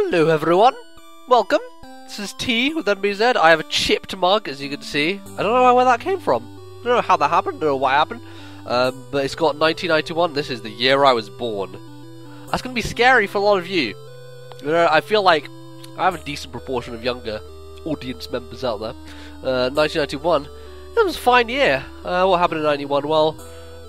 Hello everyone, welcome. This is Tea with Nbz. I have a chipped mug, as you can see. I don't know where that came from. I don't know how that happened, I don't know what happened. But it's got 1991, this is the year I was born. That's going to be scary for a lot of you. You know, I feel like I have a decent proportion of younger audience members out there. 1991, it was a fine year. What happened in 91? Well,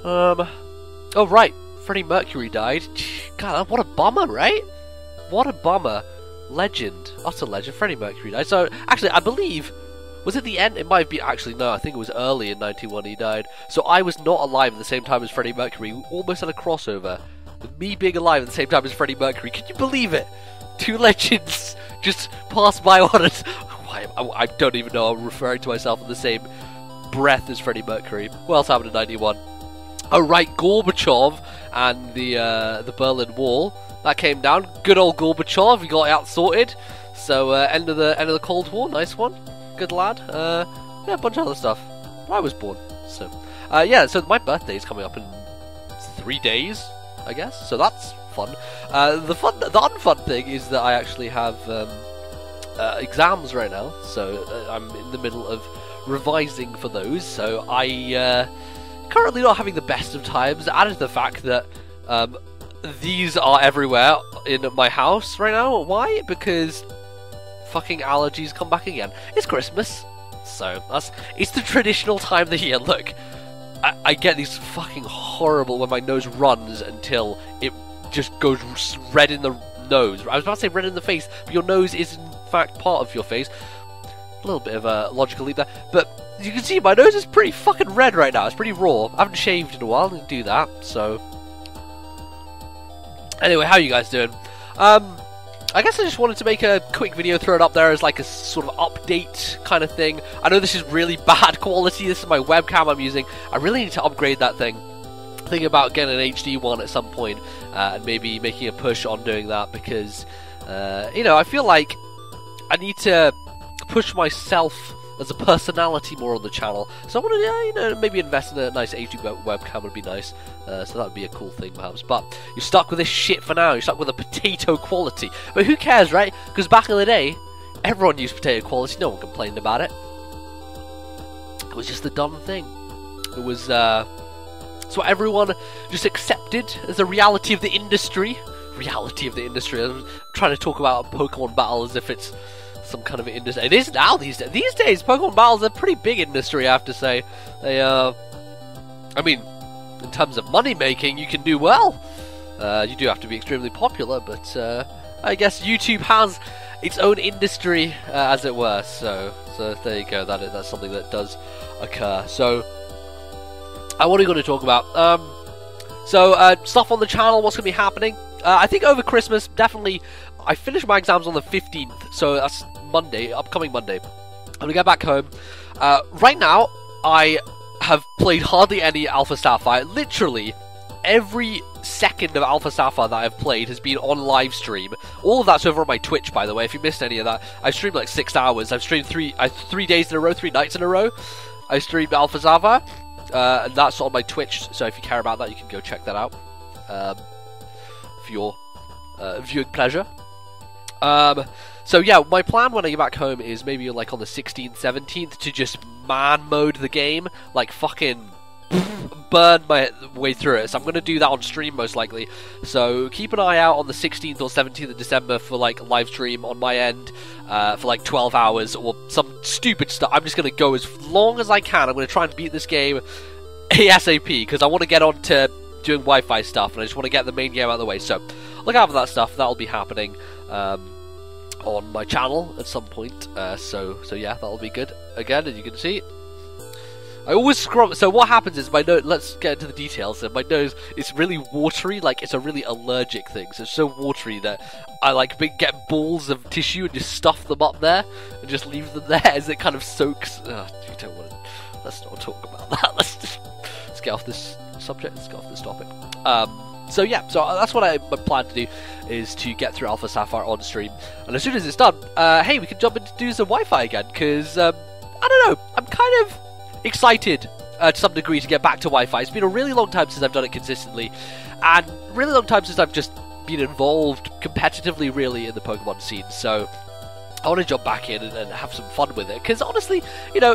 oh right, Freddie Mercury died. God, what a bummer, right? What a bummer. Legend. Utter legend. Freddie Mercury died. So, actually, I believe... Was it the end? It might be... Actually, no. I think it was early in 91 he died. So, I was not alive at the same time as Freddie Mercury. We almost had a crossover. With me being alive at the same time as Freddie Mercury. Can you believe it? Two legends just passed by on us. I don't even know. I'm referring to myself in the same breath as Freddie Mercury. What else happened in 91? Oh, right. Gorbachev and the Berlin Wall. That came down. Good old Gorbachev, he got it out sorted. So end of the Cold War, nice one. Good lad. Yeah, a bunch of other stuff. I was born. So yeah, so my birthday is coming up in 3 days, I guess. So that's fun. The unfun thing is that I actually have exams right now. So I'm in the middle of revising for those. So I currently not having the best of times. Added to the fact that these are everywhere in my house right now. Why? Because fucking allergies come back again. It's Christmas, so it's the traditional time of the year. Look, I get these fucking horrible when my nose runs until it just goes red in the nose. I was about to say red in the face, but your nose is in fact part of your face. A little bit of a logical leap there, but you can see my nose is pretty fucking red right now. It's pretty raw. I haven't shaved in a while. I didn't do that, so. Anyway, how are you guys doing? I guess I just wanted to make a quick video, throw it up there as like a sort of update kind of thing. I know this is really bad quality, this is my webcam I'm using. I really need to upgrade that thing. Thinking about getting an HD one at some point, and maybe making a push on doing that because, you know, I feel like I need to push myself as a personality more on the channel. So I want to, you know, maybe invest in a nice HD webcam would be nice. So that would be a cool thing perhaps. But you're stuck with this shit for now. You're stuck with a potato quality. But who cares, right? Because back in the day, everyone used potato quality. No one complained about it. It was just the dumb thing. It was, so everyone just accepted as a reality of the industry. Reality of the industry. I'm trying to talk about a Pokemon battle as if it's some kind of industry. It is now these days. These days, Pokemon battles are a pretty big industry, I have to say. They, I mean, in terms of money making, you can do well. You do have to be extremely popular, but I guess YouTube has its own industry, as it were. So there you go. That's something that does occur. So, what are we going to talk about? Stuff on the channel. What's going to be happening? I think over Christmas, definitely. I finished my exams on the 15th, so that's Monday, upcoming Monday. I'm gonna get back home. Right now, I have played hardly any Alpha Sapphire. Literally, every second of Alpha Sapphire that I've played has been on live stream. All of that's over on my Twitch, by the way. If you missed any of that, I streamed like 6 hours. I've streamed 3 days in a row, 3 nights in a row. I streamed Alpha Sapphire, and that's on my Twitch. So if you care about that, you can go check that out for your viewing pleasure. So yeah, my plan when I get back home is maybe like on the 16th, 17th to just man mode the game, like fucking burn my way through it. So I'm going to do that on stream most likely. So keep an eye out on the 16th or 17th of December for like live stream on my end for like 12 hours or some stupid stuff. I'm just going to go as long as I can. I'm going to try and beat this game ASAP because I want to get on to doing Wi-Fi stuff and I just want to get the main game out of the way. So look out for that stuff. That'll be happening on my channel at some point. So yeah, that'll be good. Again, as you can see, I always scrub. So what happens is my nose. Let's get into the details. My nose is really watery. Like it's a really allergic thing. So it's so watery that I like get balls of tissue and just stuff them up there and just leave them there as it kind of soaks. You don't want to. Let's not talk about that. Let's get off this subject. Let's get off this topic. So yeah, so that's what I plan to do, is to get through Alpha Sapphire on stream, and as soon as it's done, hey, we can jump into do some Wi-Fi again, because, I don't know, I'm kind of excited to some degree to get back to Wi-Fi. It's been a really long time since I've done it consistently, and really long time since I've just been involved competitively really in the Pokemon scene, so I want to jump back in and have some fun with it, because honestly, you know,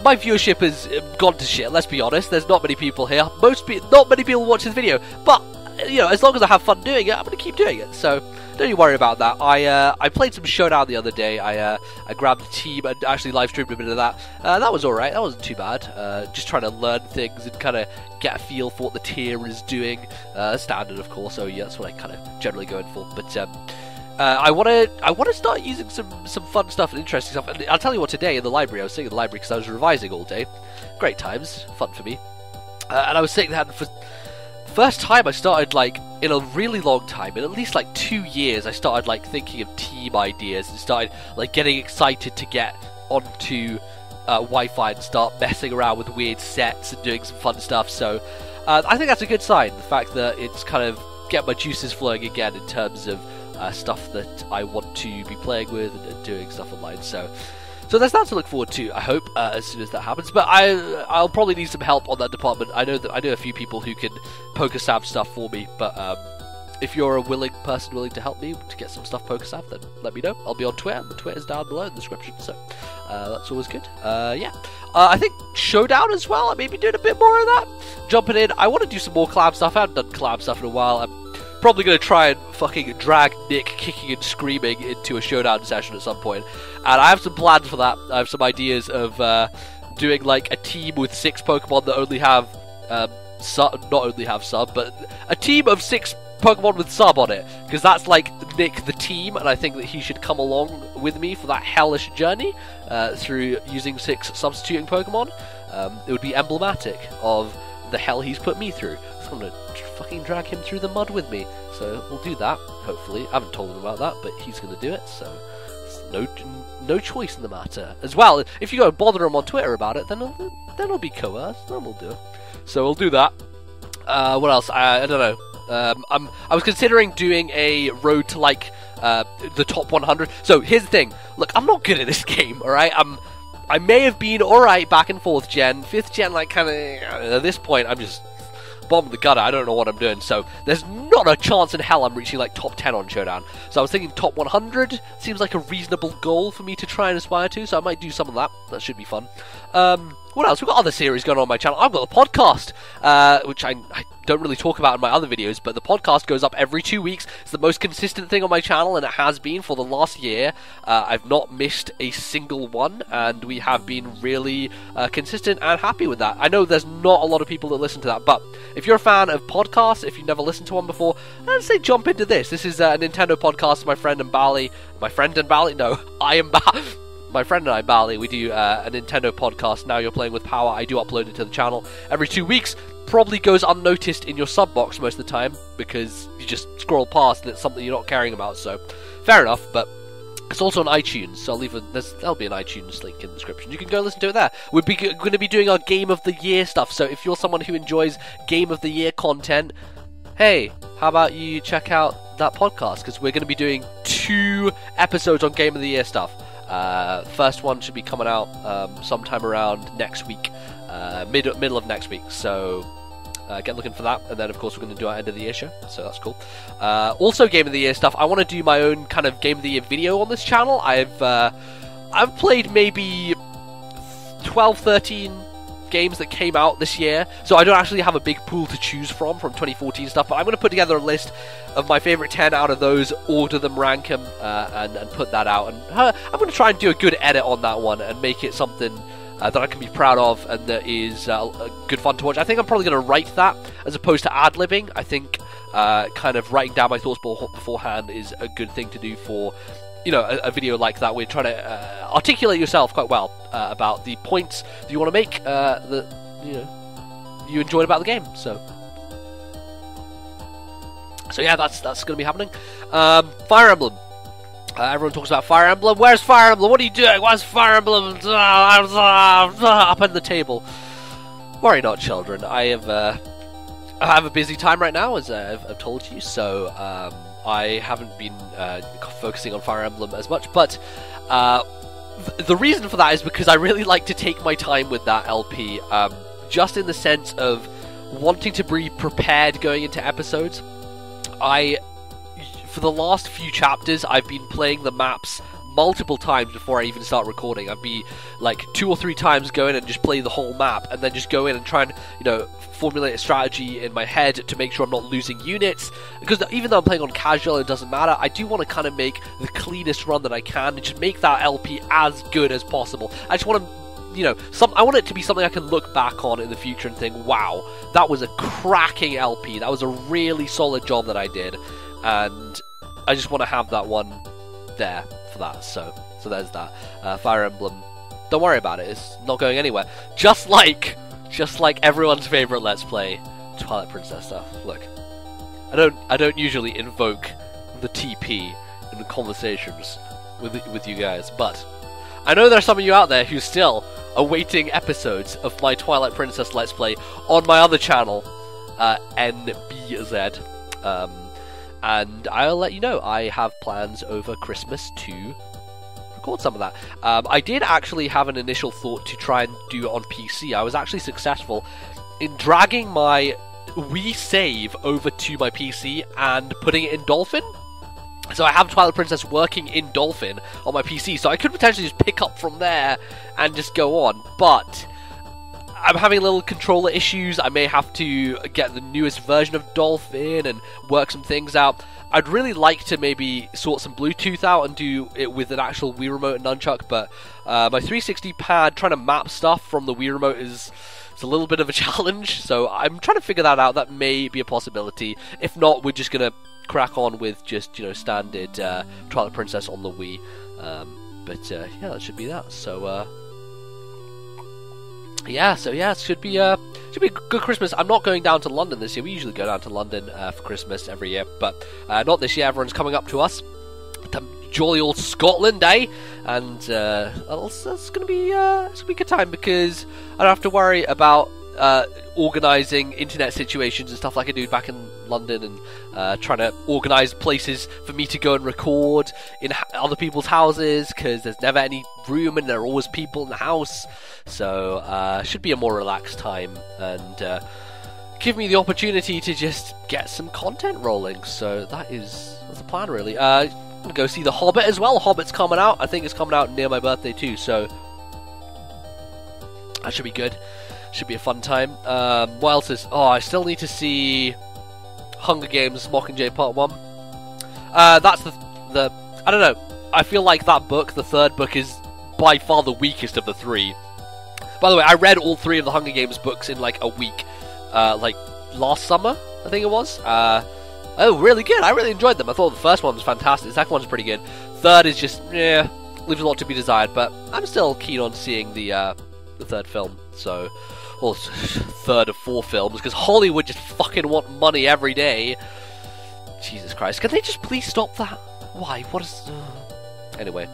my viewership has gone to shit, let's be honest. There's not many people here, not many people watch this video, but, you know, as long as I have fun doing it, I'm going to keep doing it, so don't you worry about that. I played some Showdown the other day. I grabbed a team and actually live streamed a bit of that. That was alright, that wasn't too bad. Just trying to learn things and kind of get a feel for what the tier is doing. Standard, of course, so yeah, that's what I kind of generally go in for, but I want to start using some fun stuff and interesting stuff. And I'll tell you what, today in the library, I was sitting in the library because I was revising all day. Great times, fun for me. And I was sitting there, and for the first time I started, like, in a really long time, in at least like 2 years, I started like thinking of team ideas and started like getting excited to get onto Wi-Fi and start messing around with weird sets and doing some fun stuff. So I think that's a good sign, the fact that it's kind of get my juices flowing again in terms of stuff that I want to be playing with and doing stuff online. So there's that to look forward to, I hope, as soon as that happens. But I'll probably need some help on that department. I know a few people who can PokeSav stuff for me, but if you're a person willing to help me to get some stuff PokeSav, then let me know. I'll be on Twitter. The Twitter's down below in the description, so that's always good. Yeah. I think Showdown as well, I may be doing a bit more of that. Jumping in, I want to do some more collab stuff. I haven't done collab stuff in a while. I'm probably going to try and fucking drag Nick kicking and screaming into a Showdown session at some point. And I have some plans for that. I have some ideas of doing like a team with 6 Pokemon that only have not only have sub, but a team of 6 Pokemon with sub on it, because that's like Nick the team, and I think that he should come along with me for that hellish journey through using 6 substituting Pokemon. It would be emblematic of the hell he's put me through. So I'm gonna fucking drag him through the mud with me. So we'll do that, hopefully. I haven't told him about that, but he's gonna do it, so no choice in the matter. As well, if you go and bother him on Twitter about it, then he'll be coerced, then we'll do it. So we'll do that. What else? I don't know. I was considering doing a road to like the top 100. So here's the thing. Look, I'm not good at this game, alright? I may have been alright back and forth gen. 5th gen, like, kind of, at this point, I'm just bottom of the gutter. I don't know what I'm doing. So there's not a chance in hell I'm reaching, like, top 10 on Showdown. So I was thinking top 100 seems like a reasonable goal for me to try and aspire to. So I might do some of that. That should be fun. What else? We've got other series going on my channel. I've got a podcast, which I don't really talk about in my other videos, but the podcast goes up every 2 weeks. It's the most consistent thing on my channel, and it has been for the last year. I've not missed a single one, and we have been really consistent and happy with that. I know there's not a lot of people that listen to that, but if you're a fan of podcasts, if you've never listened to one before, I'd say jump into this. This is a Nintendo podcast. My friend and Bali. No, I am Bali. My friend and I, Bali, we do a Nintendo podcast, Now You're Playing With Power. I do upload it to the channel every 2 weeks. Probably goes unnoticed in your sub box most of the time, because you just scroll past and it's something you're not caring about, so fair enough, but it's also on iTunes, so there'll be an iTunes link in the description. You can go listen to it there. We're going to be doing our Game of the Year stuff, so if you're someone who enjoys Game of the Year content, hey, how about you check out that podcast, because we're going to be doing 2 episodes on Game of the Year stuff. First one should be coming out sometime around next week, middle of next week, so get looking for that. And then of course we're going to do our end of the year show, so that's cool. Also Game of the Year stuff, I want to do my own kind of Game of the Year video on this channel. I've played maybe 12-13 games that came out this year, so I don't actually have a big pool to choose from 2014 stuff, but I'm going to put together a list of my favourite 10 out of those, order them, rank them, and put that out, and I'm going to try and do a good edit on that one and make it something that I can be proud of and that is good fun to watch. I think I'm probably going to write that as opposed to ad-libbing. I think kind of writing down my thoughts beforehand is a good thing to do for, you know, a video like that. We're trying to articulate yourself quite well about the points that you want to make that, you know, you enjoyed about the game. So yeah, that's going to be happening. Fire Emblem. Everyone talks about Fire Emblem. Where's Fire Emblem? What are you doing? Where's Fire Emblem? Up on the table. Worry not, children. I have a busy time right now, as I've told you. So I haven't been focusing on Fire Emblem as much, but the reason for that is because I really like to take my time with that LP, just in the sense of wanting to be prepared going into episodes. I for the last few chapters, I've been playing the maps multiple times before I even start recording. I'd be like 2 or 3 times go in and just play the whole map, and then just go in and try and, you know, formulate a strategy in my head to make sure I'm not losing units, because even though I'm playing on casual, it doesn't matter. I do want to kind of make the cleanest run that I can and just make that LP as good as possible. I just want to, you know, I want it to be something I can look back on in the future and think, wow, that was a cracking LP, that was a really solid job that I did, and I just want to have that one there for that. So there's that. Fire Emblem, don't worry about it, it's not going anywhere. Just like everyone's favorite Let's Play, Twilight Princess stuff. Look, I don't usually invoke the TP in conversations with you guys, but I know there's some of you out there who still awaiting episodes of my Twilight Princess Let's Play on my other channel, Nbz. And I'll let you know, I have plans over Christmas to record some of that. I did actually have an initial thought to try and do it on PC. I was actually successful in dragging my Wii save over to my PC and putting it in Dolphin. So I have Twilight Princess working in Dolphin on my PC, so I could potentially just pick up from there and just go on, but I'm having little controller issues. I may have to get the newest version of Dolphin and work some things out. I'd really like to maybe sort some Bluetooth out and do it with an actual Wii Remote and Nunchuck, but my 360 pad, trying to map stuff from the Wii Remote is a little bit of a challenge, so I'm trying to figure that out. That may be a possibility. If not, we're just going to crack on with just, you know, standard Twilight Princess on the Wii. Yeah, that should be that. So, yeah, it should be a good Christmas. I'm not going down to London this year. We usually go down to London for Christmas every year, but not this year. Everyone's coming up to us. The jolly old Scotland, eh? And it's gonna be a good time, because I don't have to worry about organising internet situations and stuff like I do back in London, and trying to organise places for me to go and record in other people's houses, because there's never any room and there are always people in the house. So should be a more relaxed time, and give me the opportunity to just get some content rolling. So that's the plan, really. I'm gonna go see The Hobbit as well. Hobbit's coming out. I think it's coming out near my birthday too, so that should be good. Should be a fun time. What else is... Oh, I still need to see Hunger Games Mockingjay Part 1. That's the... I don't know. I feel like that book, the third book, is by far the weakest of the 3. By the way, I read all 3 of the Hunger Games books in like a week. Like last summer, I think it was. Oh, really good. I really enjoyed them. I thought the first one was fantastic. The second one's pretty good. Third is just, leaves a lot to be desired. But I'm still keen on seeing the third film. So... Well, third of 4 films, because Hollywood just fucking want money every day. Jesus Christ, can they just please stop that? Why? What is... Anyway.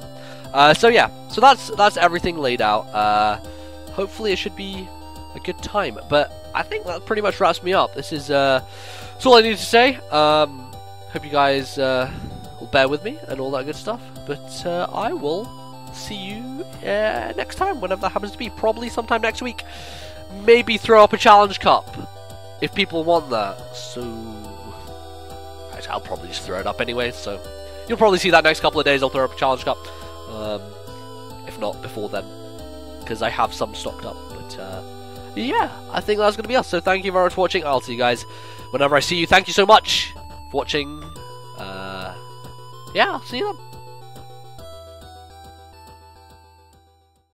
So yeah, so that's everything laid out. Hopefully it should be a good time, but I think that pretty much wraps me up. This is that's all I need to say. Hope you guys will bear with me and all that good stuff, but I will see you next time, whenever that happens to be. Probably sometime next week. Maybe throw up a challenge cup if people want that. So I'll probably just throw it up anyway. So you'll probably see that next couple of days. I'll throw up a challenge cup. If not before then, because I have some stocked up. But yeah, I think that's going to be us. So thank you very much for watching. I'll see you guys whenever I see you. Thank you so much for watching. Yeah, I'll see you then.